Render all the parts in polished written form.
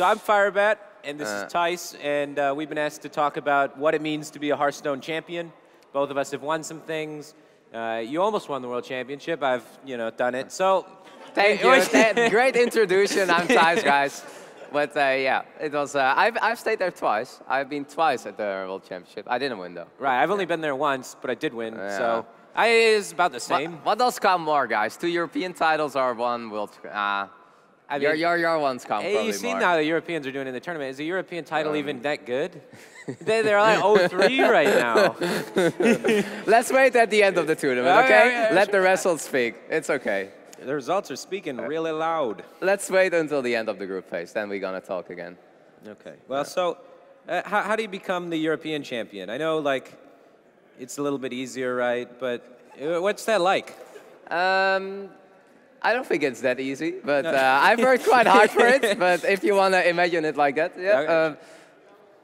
So I'm Firebat, and this is Thijs, and we've been asked to talk about what it means to be a Hearthstone champion. Both of us have won some things. You almost won the World Championship. I've, done it. So thank you. Great introduction. I'm Thijs, guys. But yeah, it was. I've stayed there twice. I've been twice at the World Championship. I didn't win though. Right. I've only been there once, but I did win. So it's about the same. What does count more, guys? 2 European titles or 1 World? I mean, your ones count probably more. You see now the Europeans are doing in the tournament. Is the European title even that good? They're like 0-3 right now. Let's wait at the end of the tournament, okay? Let the results speak. It's okay. The results are speaking really loud. Let's wait until the end of the group phase, then we're going to talk again. Okay. Well, so how do you become the European champion? I know, like, it's a little bit easier, right? But what's that like? I don't think it's that easy, but I've worked quite hard for it. But if you want to imagine it like that, yeah.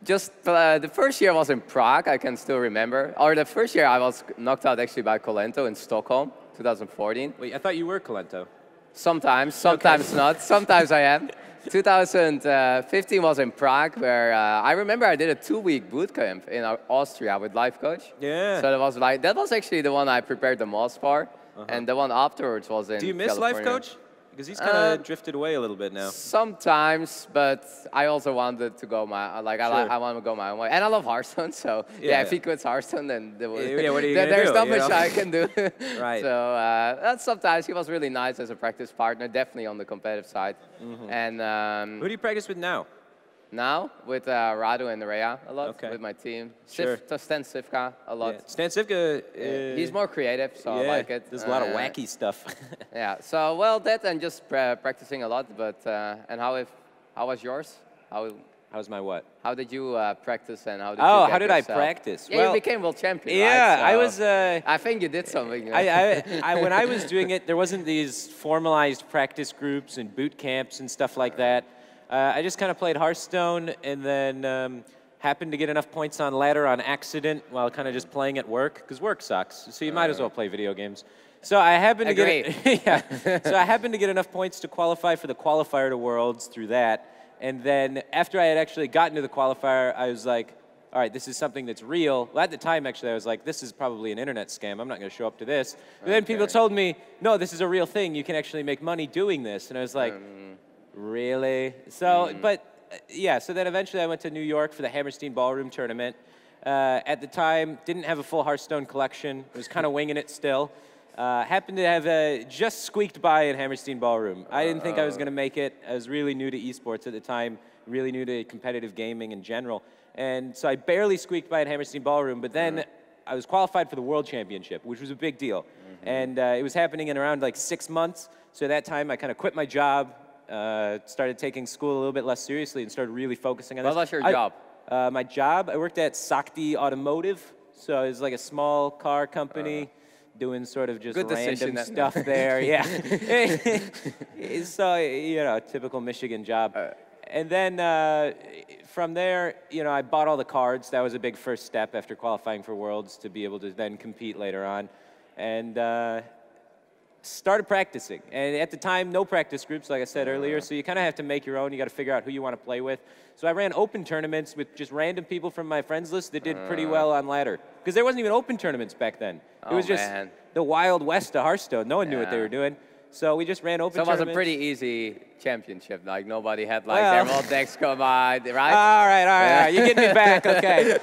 Just the first year was in Prague, I can still remember. Or the first year I was knocked out actually by Colento in Stockholm, 2014. Wait, I thought you were Colento. Sometimes not. Sometimes I am. 2015 was in Prague, where I remember I did a 2-week boot camp in Austria with life coach. Yeah. So that was actually the one I prepared the most for. And the one afterwards was in Do you miss California. life coach? Because he's kind of drifted away a little bit now. Sometimes, but I also wanted to go I want to go my own way. And I love Hearthstone, so yeah if he quits Hearthstone, then what are you there's not much I can do. Right. So sometimes he was really nice as a practice partner, definitely on the competitive side. And who do you practice with now? Now, with Radu and Rhea a lot, with my team. Stan Sivka a lot. Yeah. Stan Sivka, he's more creative, so I like it. There's a lot of wacky stuff. Yeah, so, well, that and just practicing a lot. But and how was yours? How's my what? How did you practice and how did you get how did yourself? I practice? Yeah, well, you became world champion, yeah, right? So I was... I think you did something. When I was doing it, there wasn't these formalized practice groups and boot camps and stuff like that. I just kind of played Hearthstone and then happened to get enough points on ladder on accident while kind of just playing at work, because work sucks. So you might as well play video games. So I happened to get So I happened to get enough points to qualify for the qualifier to Worlds through that. And then after I had actually gotten to the qualifier, I was like, all right, this is something that's real. Well, at the time, actually, I was like, this is probably an internet scam. I'm not going to show up to this. But then people told me, no, this is a real thing. You can actually make money doing this. And I was like, really? So, but yeah, so then eventually I went to New York for the Hammerstein Ballroom tournament. At the time, didn't have a full Hearthstone collection. I was kind of winging it still. Happened to have just squeaked by in Hammerstein Ballroom. I didn't think I was going to make it. I was really new to esports at the time, really new to competitive gaming in general. And so I barely squeaked by at Hammerstein Ballroom, but then I was qualified for the World Championship, which was a big deal. And it was happening in around like 6 months. So at that time, I kind of quit my job, started taking school a little bit less seriously and started really focusing on this. What was your job? My job, I worked at Sakti Automotive. So it was like a small car company doing sort of just random stuff there. Yeah. So, typical Michigan job. And then from there, I bought all the cards. That was a big first step after qualifying for Worlds to be able to then compete later on. And started practicing. And at the time, no practice groups, like I said earlier, so you kind of have to make your own. You got to figure out who you want to play with. So I ran open tournaments with just random people from my friends list that did pretty well on ladder. Because there wasn't even open tournaments back then. It was just the Wild West of Hearthstone. No one knew what they were doing. So we just ran open tournaments. So it was a pretty easy championship. Like, nobody had, like, their whole decks come out, right? All right. You get me back. Okay.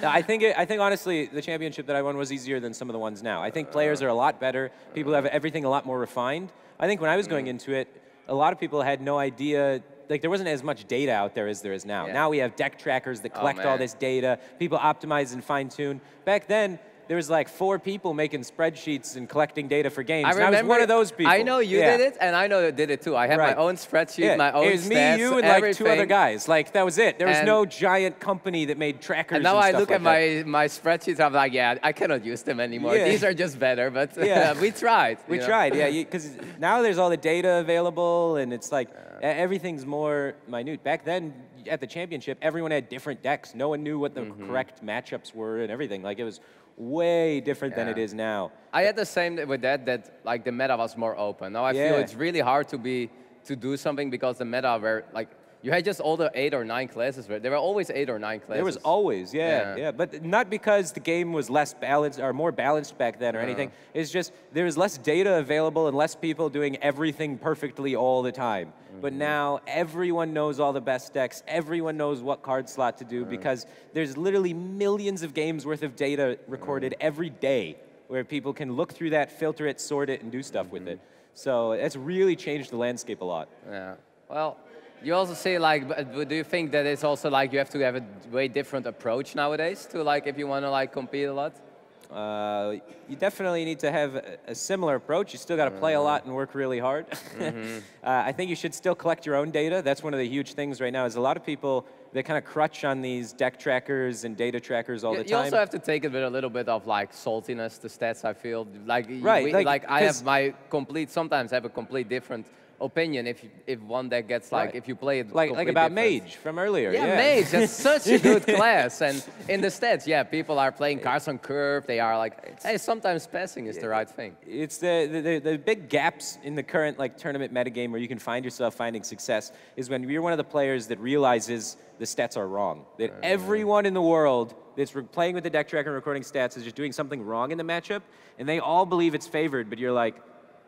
No, I think honestly, the championship that I won was easier than some of the ones now. I think players are a lot better. People have everything a lot more refined. I think when I was going into it, a lot of people had no idea. Like, there wasn't as much data out there as there is now. Now we have deck trackers that collect all this data. People optimize and fine-tune. Back then, there was like 4 people making spreadsheets and collecting data for games. I was one of those people. I know you did it, and I know you did it too. I had my own spreadsheet, my own stats, it was me, you, and like 2 other guys. Like, that was it. There was no giant company that made trackers and now stuff I look like at my spreadsheets, I'm like, I cannot use them anymore. These are just better, but we tried. We tried, because now there's all the data available, and it's like everything's more minute. Back then, at the championship, everyone had different decks. No one knew what the correct matchups were and everything. Like, it was way different than it is now. I had the same with that like the meta was more open. Now I feel it's really hard to to do something because the meta were like, you had just all the 8 or 9 classes. There were always 8 or 9 classes. There was always, yeah. But not because the game was less balanced or more balanced back then or anything. It's just there was less data available and less people doing everything perfectly all the time. But now everyone knows all the best decks. Everyone knows what card slot to do because there's literally millions of games worth of data recorded every day where people can look through that, filter it, sort it, and do stuff with it. So it's really changed the landscape a lot. Yeah. Well, you also say, like, do you think that it's also like you have to have a way different approach nowadays to, like, if you want to, like, compete a lot? You definitely need to have a similar approach. You still got to play a lot and work really hard. I think you should still collect your own data. That's one of the huge things right now is a lot of people, they kind of crutch on these deck trackers and data trackers all the time. You also have to take it with a little bit of, like, saltiness, the stats, I feel. Like, I have my complete, sometimes have a complete different opinion if one deck gets like if you play it like about different. Mage from earlier. Yeah, Mage, that's such a good class. And in the stats, people are playing cards on curve. They are like, hey, sometimes passing is the right thing. It's the big gaps in the current like tournament metagame where you can find yourself finding success is when you're one of the players that realizes the stats are wrong. That everyone in the world that's playing with the deck tracker and recording stats is just doing something wrong in the matchup, and they all believe it's favored, but you're like,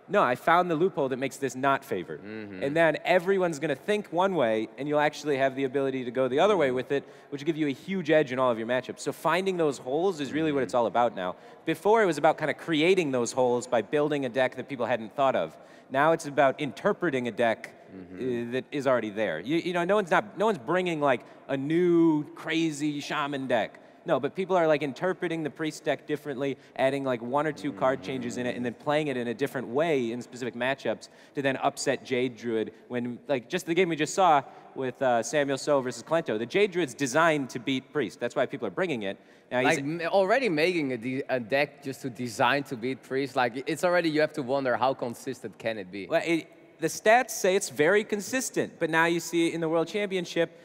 no, I found the loophole that makes this not favored. And then everyone's going to think one way, and you'll actually have the ability to go the other way with it, which will give you a huge edge in all of your matchups. So finding those holes is really what it's all about now. Before, it was about kind of creating those holes by building a deck that people hadn't thought of. Now it's about interpreting a deck that is already there. You know, no one's bringing like a new crazy shaman deck. No, but people are like interpreting the priest deck differently, adding like 1 or 2 card changes in it, and then playing it in a different way in specific matchups to then upset Jade Druid. When like just the game we just saw with Samuel So versus Klento, the Jade Druid's designed to beat priest. That's why people are bringing it. Now, like already making a deck just to design to beat priest, like it's already you have to wonder how consistent can it be. Well, the stats say it's very consistent, but now you see it in the World Championship.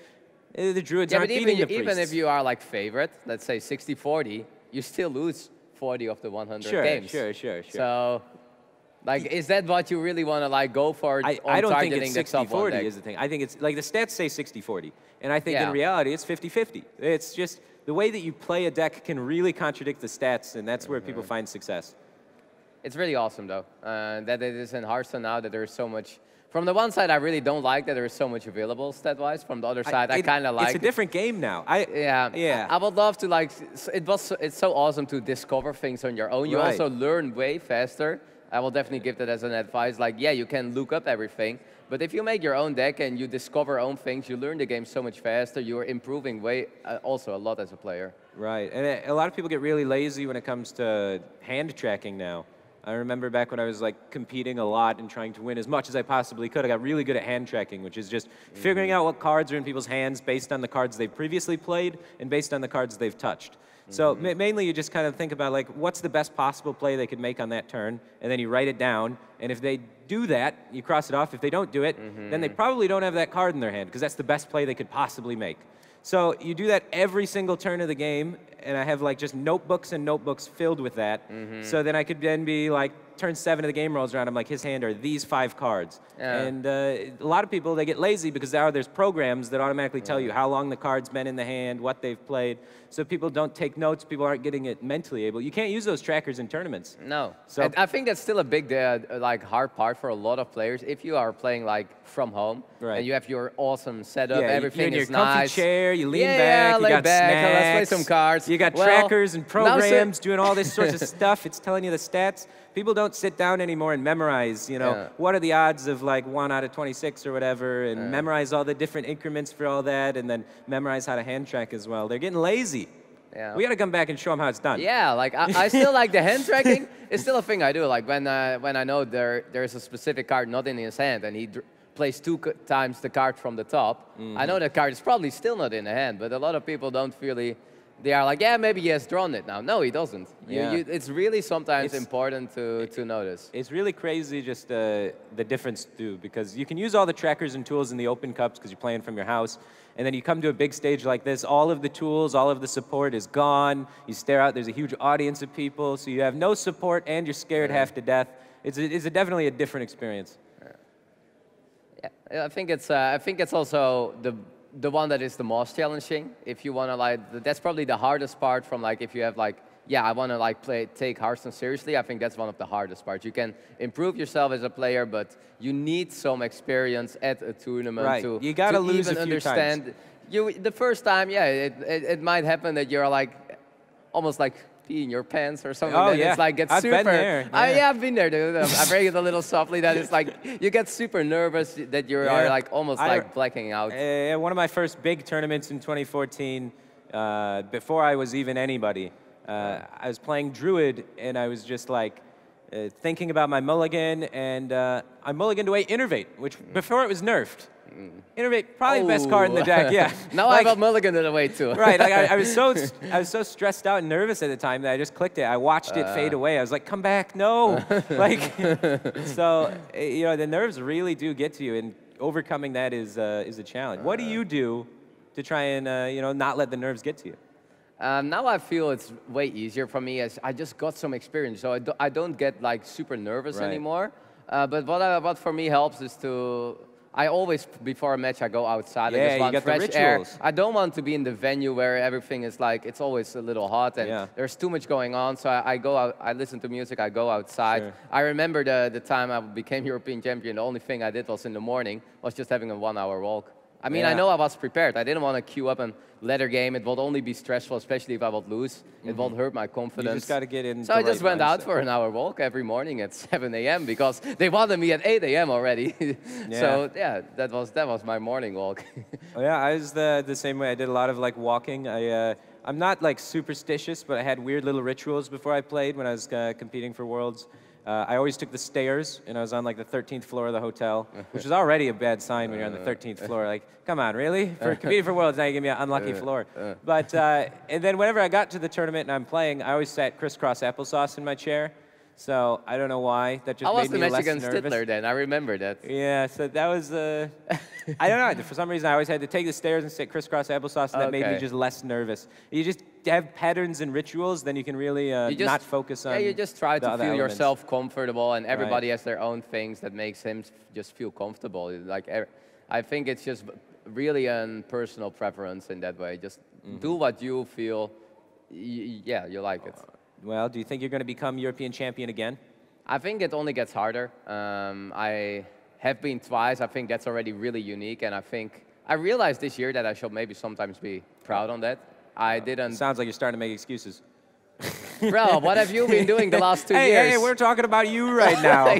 The Druids aren't beating the priests. Even if you are like favorite, let's say 60-40, you still lose 40 of the 100 games. Sure. So, like, is that what you really want to like go for? I don't think it's 60-40 is the thing. I think it's like the stats say 60-40, and I think in reality it's 50-50. It's just the way that you play a deck can really contradict the stats, and that's where people find success. It's really awesome though that it is in Hearthstone now that there's so much. From the one side, I really don't like that there is so much available stat-wise. From the other side, I kind of like it. It's a different game now. I would love to like. It's so awesome to discover things on your own. You also learn way faster. I will definitely give that as an advice. Like, yeah, you can look up everything, but if you make your own deck and you discover own things, you learn the game so much faster. You are improving way also a lot as a player. Right, and a lot of people get really lazy when it comes to hand tracking now. I remember back when I was like competing a lot and trying to win as much as I possibly could, I got really good at hand tracking, which is just figuring out what cards are in people's hands based on the cards they've previously played and based on the cards they've touched. So mainly you just kind of think about like what's the best possible play they could make on that turn, and then you write it down, and if they do that, you cross it off. If they don't do it, then they probably don't have that card in their hand because that's the best play they could possibly make. So you do that every single turn of the game, and I have like just notebooks and notebooks filled with that. So then I could then be like, turn 7 of the game rolls around, I'm like, his hand are these 5 cards. And a lot of people, they get lazy because now there's programs that automatically tell you how long the card's been in the hand, what they've played. So people don't take notes, people aren't getting it mentally able. You can't use those trackers in tournaments. No. So I think that's still a big like hard part for a lot of players. If you are playing like from home, and you have your awesome setup, everything is nice. You're in your comfy chair, you lean back, you got snacks. Let's play some cards. You got trackers and programs doing all this sorts of stuff. It's telling you the stats. People don't sit down anymore and memorize, you know, what are the odds of like 1 out of 26 or whatever, and memorize all the different increments for all that, and then memorize how to hand track as well. They're getting lazy. We got to come back and show them how it's done. Yeah, like I still like the hand tracking. It's still a thing I do. Like when I know there's a specific card not in his hand, and he plays 2 times the card from the top, I know that card is probably still not in the hand, but a lot of people don't really. They are like, yeah, maybe he has drawn it now. No, he doesn't. It's really sometimes important to notice. It's really crazy just the difference, too, because you can use all the trackers and tools in the open cups because you're playing from your house, and then you come to a big stage like this, all of the tools, all of the support is gone. You stare out, there's a huge audience of people, so you have no support and you're scared half to death. It's definitely a different experience. I think it's also the one that is the most challenging. If you want to like, that's probably the hardest part from like if you have like, yeah, I want to like take Hearthstone seriously. I think that's one of the hardest parts. You can improve yourself as a player, but you need some experience at a tournament to you gotta lose even a few understand. times. The first time, yeah, it might happen that you're like almost like peeing your pants or something. Oh, that yeah. It's like gets I've super. been there. Yeah, I've been there. Dude. I break it a little softly. That it's like you get super nervous that you are like almost like blacking out. One of my first big tournaments in 2014, before I was even anybody, I was playing Druid, and I was just like thinking about my mulligan, and I mulliganed away Innervate, which before it was nerfed. Innervate, probably the best card in the deck, yeah. Now like, I got mulligan it away too. Right, like I was so stressed out and nervous at the time that I just clicked it. I watched it fade away. I was like, come back, no. Like, so you know, the nerves really do get to you, and overcoming that is a challenge. What do you do to try and you know, not let the nerves get to you? Now I feel it's way easier for me as I just got some experience, so I don't get like super nervous anymore. But what for me helps is I always, before a match, I go outside. I just want fresh air. I don't want to be in the venue where everything is like, it's always a little hot and there's too much going on. So I go out, I listen to music, I go outside. Sure. I remember the time I became European champion, the only thing I did was in the morning, was just having a 1 hour walk. I mean, I know I was prepared. I didn't want to queue up and ladder game. It would only be stressful, especially if I would lose. It would hurt my confidence. You just got to get in. So I just went out for an hour walk every morning at 7 a.m. because they wanted me at 8 a.m. already. So yeah, that was my morning walk. Yeah, I was the same way. I did a lot of like walking. I'm not like superstitious, but I had weird little rituals before I played when I was competing for Worlds. I always took the stairs, and I was on like the 13th floor of the hotel, which is already a bad sign when you're on the 13th floor. Like, come on, really? For competing for Worlds, now you give me an unlucky floor. But and then whenever I got to the tournament and I'm playing, I always sat crisscross applesauce in my chair. So I don't know why. That just made me less nervous. I was the match against Stitler then. I remember that. Yeah, so that was, I don't know. For some reason, I always had to take the stairs and sit crisscross applesauce, and that made me just less nervous. You just have patterns and rituals, then you can really not focus on you just try to feel yourself comfortable, and everybody has their own things that makes him just feel comfortable. Like, I think it's just really a personal preference in that way. Just do what you feel, you like it. Well, do you think you're going to become European champion again? I think it only gets harder. I have been twice. I think that's already really unique. And I realized this year that I should maybe sometimes be proud on that. I didn't... Sounds like you're starting to make excuses. Bro, what have you been doing the last 2 years? Hey, we're talking about you right now.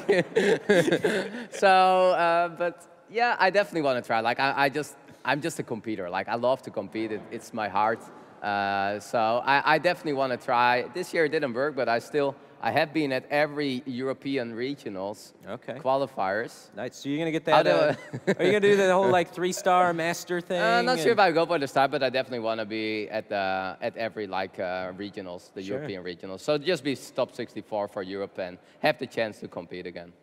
So, but yeah, I definitely want to try. Like, I'm just a competitor. Like, I love to compete. It's my heart. So I definitely want to try. This year it didn't work, but I have been at every European regionals qualifiers. Nice. So you're going to get that, are you going to do the whole like 3-star master thing? I'm not sure if I go for the star, but I definitely want to be at every like regionals, the European regionals. So just be top 64 for Europe and have the chance to compete again.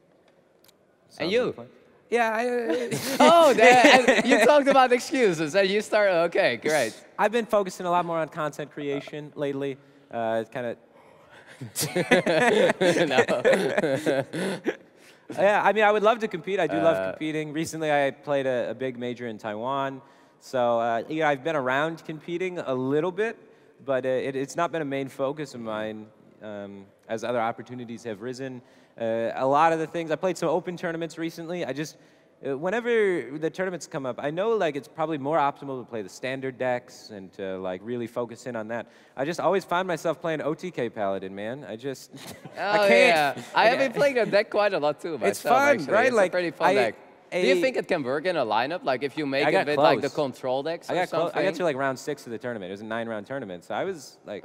And you? Yeah. Oh, you talked about excuses, and you start. Okay, great. I've been focusing a lot more on content creation lately. It's kind of. Yeah, I mean, I would love to compete. I do love competing. Recently, I played a big major in Taiwan, so yeah, I've been around competing a little bit, but it's not been a main focus of mine as other opportunities have risen. A lot of the things, I played some open tournaments recently. I just, whenever the tournaments come up, I know like it's probably more optimal to play the standard decks and to like really focus in on that. I just always find myself playing OTK Paladin, man. I just, I can't. Yeah. I have been playing that deck quite a lot too myself, it's fun, actually. right? It's like, a pretty fun deck. Do you think it can work in a lineup? Like if you make it with like the control decks or something? I got to like round 6 of the tournament. It was a 9-round tournament, so I was like...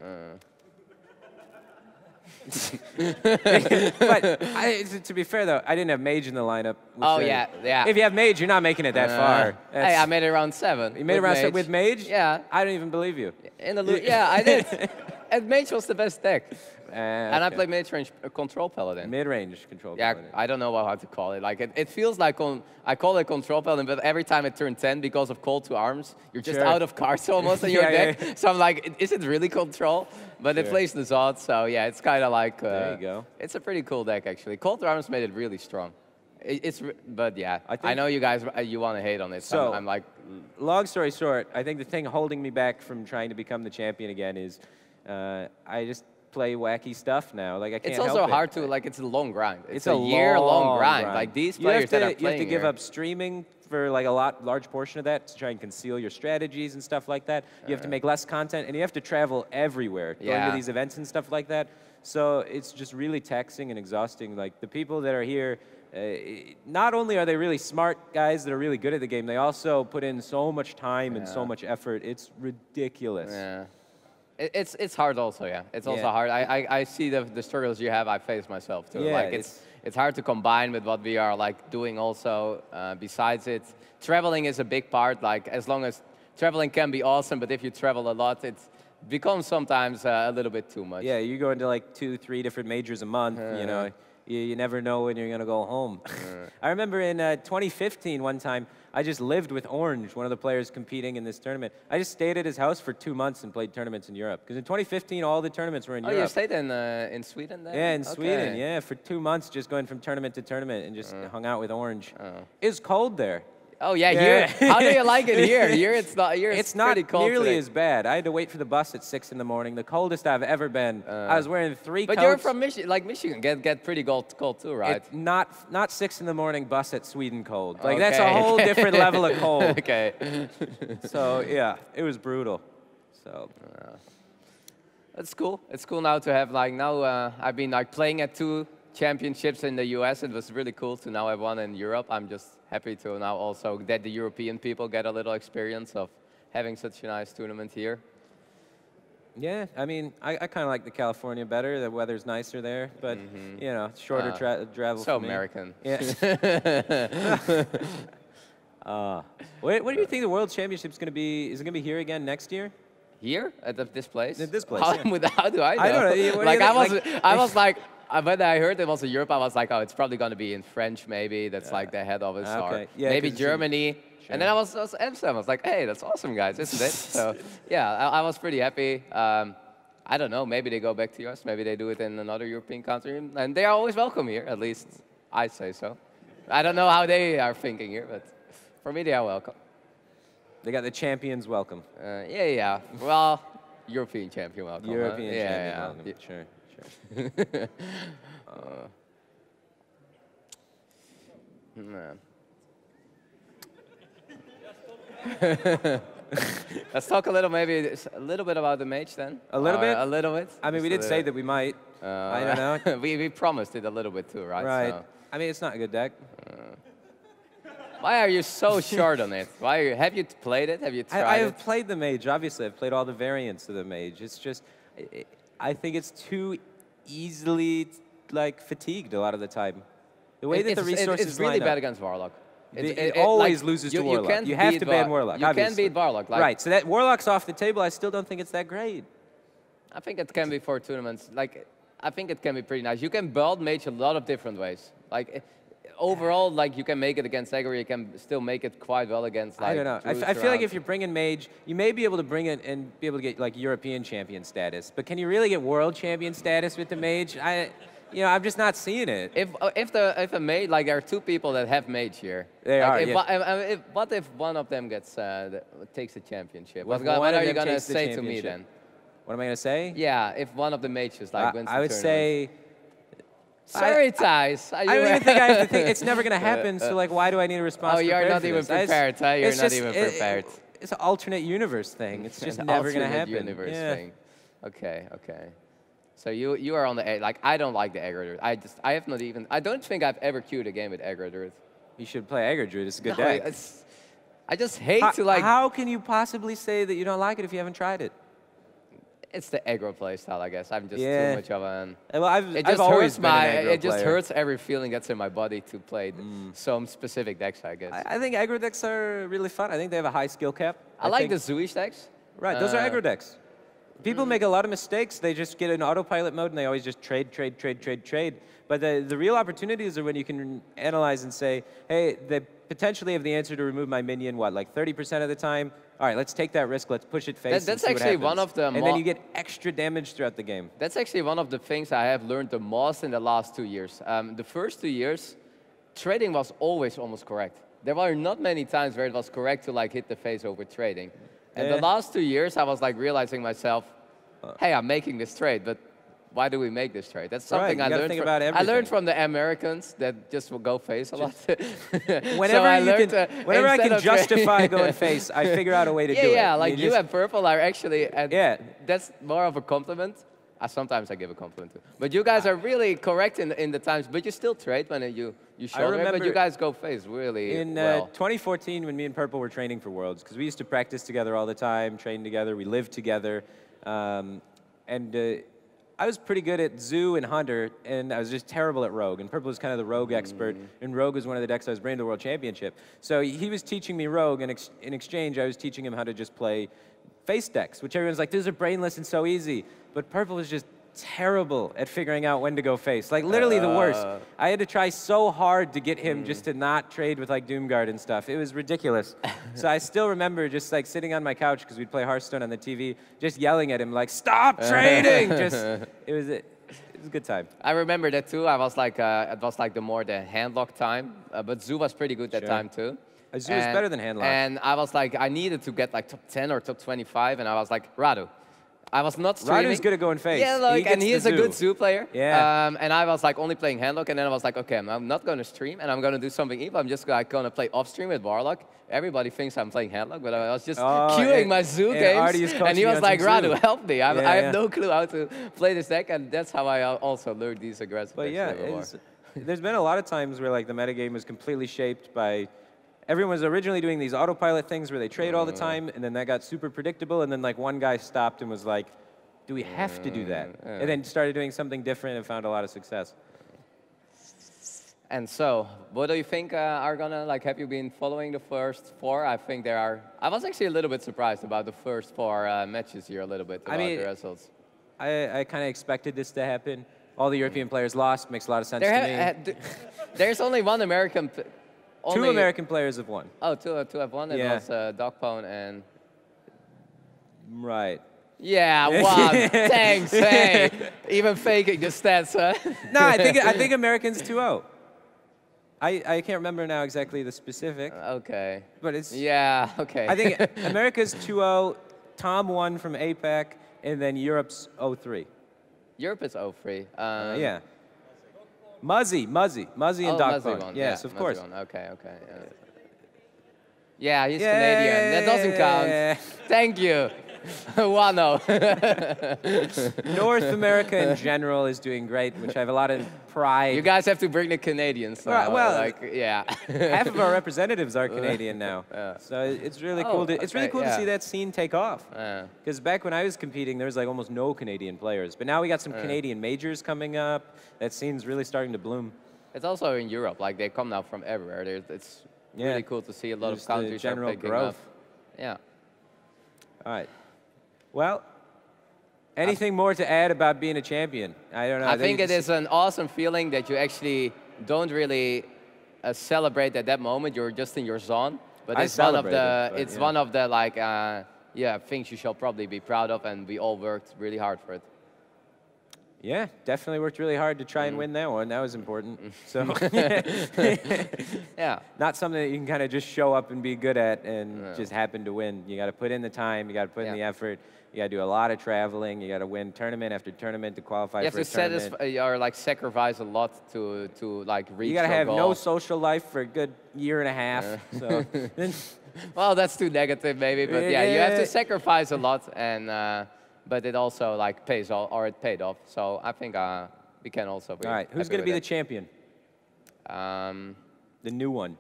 But to be fair, though, I didn't have Mage in the lineup. Oh, yeah. If you have Mage, you're not making it that far. Hey, I made it round 7. You made it round 7 with Mage? Yeah. I don't even believe you. Yeah, I did. And Mage was the best deck. And I played mid-range control paladin. Mid-range control paladin. Yeah, I don't know how to call it. Like it feels like I call it control paladin, but every time it turns 10 because of call to arms, you're just out of cards almost in your deck. Yeah. So I'm like, is it really control? But it plays the Zod, so yeah, it's kind of like... there you go. It's a pretty cool deck, actually. Call to arms made it really strong. But yeah, I know you guys, you want to hate on it. So I'm like, long story short, I think the thing holding me back from trying to become the champion again is I just play wacky stuff now. Like I can't. It's also hard to like. It's a long grind. It's a year-long grind. Like these players that are playing. You have to give up streaming for like a large portion of that to try and conceal your strategies and stuff like that. You have to make less content, and you have to travel everywhere going to these events and stuff like that. So it's just really taxing and exhausting. Like the people that are here, not only are they really smart guys that are really good at the game, they also put in so much time and so much effort. It's ridiculous. Yeah. It's hard also, yeah. It's also hard. I see the struggles you have. I face myself too. Yeah, like it's hard to combine with what we are like doing also. Besides it, traveling is a big part. Like as long as traveling can be awesome, but if you travel a lot, it becomes sometimes a little bit too much. Yeah, you go into like 2-3 different majors a month. You know, you never know when you're gonna go home. I remember in 2015 one time. I just lived with Orange, one of the players competing in this tournament. I just stayed at his house for 2 months and played tournaments in Europe. Because in 2015, all the tournaments were in Europe. Oh, you stayed in Sweden then? Yeah, in Sweden, yeah. For 2 months, just going from tournament to tournament and just hung out with Orange. It's cold there. Oh yeah, here. How do you like it here? Here it's not. Here it's not pretty cold nearly today. as bad. I had to wait for the bus at 6 in the morning. The coldest I've ever been. I was wearing 3 coats. But you're from Michigan. Like Michigan, get pretty cold too, right? It's not 6 in the morning bus at Sweden cold. Like that's a whole different level of cold. Okay. So yeah, it was brutal. So. It's cool. It's cool now to have like now. I've been like playing at 2 championships in the US. It was really cool to now have one in Europe. I'm just happy to now also that the European people get a little experience of having such a nice tournament here. Yeah, I mean, I kind of like the California better. The weather's nicer there, but you know, shorter travel. So for me. American. Yeah. What do you think the World Championship's going to be? Is it going to be here again next year? Here at this place? At this place. How do I know? I don't know. Like I was like. When I heard it was in Europe, I was like, oh, it's probably going to be in French, maybe. That's like the head office. Or maybe Germany. Sure. And then I was Amsterdam. I was like, hey, that's awesome, guys, isn't it? So, yeah, I was pretty happy. I don't know. Maybe they go back to us. Maybe they do it in another European country. And they are always welcome here, at least I say so. I don't know how they are thinking here, but for me, they are welcome. They got the champions welcome. Yeah. Well, European champion welcome. European champion welcome. Yeah. Sure. Let's talk a little bit about the Mage then. A little bit? A little bit. I mean, we did say that we might. I don't know. we promised it a little bit too, right? Right. So. I mean, it's not a good deck. Why are you so short on it? Have you played it? Have you tried it? I have played the Mage, obviously. I've played all the variants of the Mage. It's just, I think it's too easily like fatigued a lot of the time. The way that the resources it's really line bad up. against Warlock. It always loses to Warlock. You have to ban Warlock. You can beat Warlock. Like, right, so that Warlock's off the table. I still don't think it's that great. I think it can be for tournaments. Like, I think it can be pretty nice. You can build Mage a lot of different ways. Like, overall, like you can make it against aggro, you can still make it quite well against. Like, I don't know. I feel like if you're bringing Mage, you may be able to bring it and be able to get like European champion status. But can you really get world champion status with the Mage? I'm just not seeing it. If a Mage, like there are 2 people that have Mage here. They are. What if one of them takes a championship? What are you gonna say to me then? What am I gonna say? Yeah, if one of the Mages like wins the I would say. Sorry, Thijs. I don't even think I have to think. It's never going to happen, so like, why do I need a response? Oh, you're not even prepared, huh? You're not even prepared. It's an alternate universe thing. It's just never going to happen. Universe thing. Okay. So you are on the like I don't like the aggro druid. I don't think I've ever queued a game with aggro druid. You should play aggro druid. It's a good deck. I just hate to like. How can you possibly say that you don't like it if you haven't tried it? It's the aggro playstyle, I guess. I'm just too much of an. Well, I've always been an aggro It just player. hurts every feeling that's in my body to play some specific decks, I guess. I think aggro decks are really fun. I think they have a high skill cap. I like the Zooish decks. Right, those are aggro decks. People make a lot of mistakes. They just get in autopilot mode and they always just trade. But the real opportunities are when you can analyze and say, hey, they potentially have the answer to remove my minion, like 30% of the time? All right, let's take that risk. Let's push it face. That's actually one of the. And then you get extra damage throughout the game. That's actually one of the things I have learned the most in the last 2 years. The first 2 years, trading was always almost correct. There were not many times where it was correct to like hit the face over trading. And the last 2 years, I was like realizing myself, hey, I'm making this trade, but why do we make this trade? That's something I learned. I learned from the Americans that just will go face a lot. Whenever I can justify going face, I figure out a way to do it. Yeah, like you and Purple are actually, that's more of a compliment. Sometimes I give a compliment too. But you guys are really correct in the times, but you still trade when you show it, but you guys go face really well. In 2014, when me and Purple were training for Worlds, because we used to practice together all the time, train together, we lived together, I was pretty good at Zoo and Hunter, and I was just terrible at Rogue. And Purple was kind of the Rogue expert, and Rogue was one of the decks I was bringing to the World Championship. So he was teaching me Rogue, and in exchange, I was teaching him how to just play face decks, which everyone's like, these are brainless and so easy. But Purple was just terrible at figuring out when to go face. Like, literally the worst. I had to try so hard to get him just to not trade with, like, Doomguard and stuff. It was ridiculous. So I still remember just, like, sitting on my couch, because we'd play Hearthstone on the TV, just yelling at him, like, stop trading! It was a good time. I remember that, too. I was like, it was, like, the handlock time. But Zoo was pretty good that time, too. Zoo was better than handlock. And I was like, I needed to get, like, top 10 or top 25, and I was like, Radu. I was not streaming. Radu's good at going face. Yeah, like, and he is a good Zoo player. Yeah. And I was like only playing handlock, and then I was like, okay, I'm not going to stream, and I'm going to do something evil. I'm just like going to play off stream with Warlock. Everybody thinks I'm playing handlock, but I was just queuing my Zoo games, and he was like, Radu, help me. I have no clue how to play this deck, and that's how I also learned these aggressive decks. There's been a lot of times where like the metagame was completely shaped by. Everyone was originally doing these autopilot things where they trade all the time, and then that got super predictable, and then like one guy stopped and was like, do we have to do that? And then started doing something different and found a lot of success. And so, what do you think are gonna, like, have you been following the first 4? I think there are, I was actually a little bit surprised about the first 4 matches here a little bit, about the results. I kind of expected this to happen. All the European players lost, makes a lot of sense to me. There's only one American. Two American players have won. Oh, two have won. It was Dogpone and. Right. Yeah, one. Thanks. Hey, even faking the stats, huh? No, I think Americans 2-0. I can't remember now exactly the specific. Okay. But it's. Yeah. Okay. I think America's 2-0. Tom won from APAC, and then Europe's 0-3. Europe is 0-3. Yeah. Muzzy and Dogpone. Yes, of course. Okay. Yeah, he's Canadian. That doesn't count. Thank you. 1-0. North America in general is doing great, which I have a lot of pride. You guys have to bring the Canadians. Well, like, yeah. Half of our representatives are Canadian now, so it's really cool. It's really cool to see that scene take off. Because back when I was competing, there was like almost no Canadian players, but now we got some Canadian majors coming up. That scene's really starting to bloom. It's also in Europe. Like they come now from everywhere. It's really cool to see a lot of countries are picking up. Yeah. All right. Well, anything more to add about being a champion? I don't know. I think it is an awesome feeling that you actually don't really celebrate at that moment. You're just in your zone. But it's one of the like things you shall probably be proud of, and we all worked really hard for it. Yeah, definitely worked really hard to try and win that one. That was important. So, yeah, not something that you can kind of just show up and be good at and just happen to win. You got to put in the time. You got to put in the effort. You got to do a lot of traveling. You got to win tournament after tournament to qualify for a tournament. You have to sacrifice a lot to like reach. You got to have no social life for a good year and a half. So, well, that's too negative, maybe. But yeah, you have to sacrifice a lot and. But it also like pays off, or it paid off. So I think we can also be. All right, who's going to be the champion? The new one.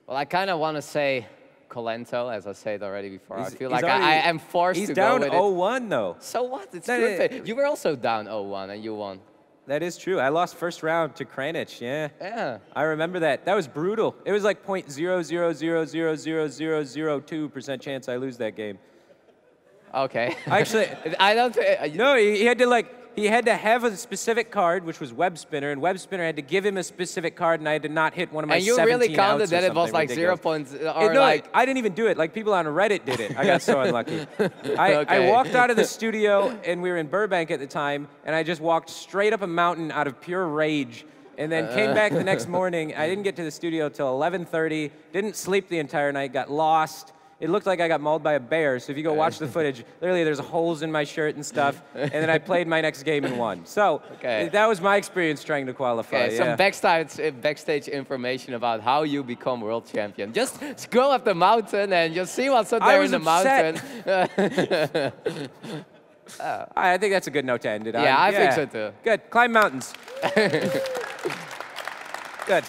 Well, I kind of want to say Colento, as I said already before. I feel like I am forced to go with it. He's down 0-1 though. So what? It's good. You were also down 0-1 and you won. That is true. I lost first round to Kranich, Yeah. I remember that. That was brutal. It was like 0.0000002% chance I lose that game. Okay. Actually, I don't think... No, he had to have a specific card, which was Web Spinner, and Web Spinner had to give him a specific card, and I had to not hit one of my 17 outs. And you really counted that it was like 0 points, or I didn't even do it. Like, people on Reddit did it. I got so unlucky. I walked out of the studio, and we were in Burbank at the time, and I just walked straight up a mountain out of pure rage, and then came back the next morning. I didn't get to the studio till 11:30. Didn't sleep the entire night. Got lost. It looked like I got mauled by a bear. So if you go watch the footage, literally there's holes in my shirt and stuff. And then I played my next game and won. So that was my experience trying to qualify. Okay, some backstage information about how you become world champion. Just go up the mountain and just see what's up there in the mountain. I think that's a good note to end it on. Yeah, I think so too. Good. Climb mountains. Good.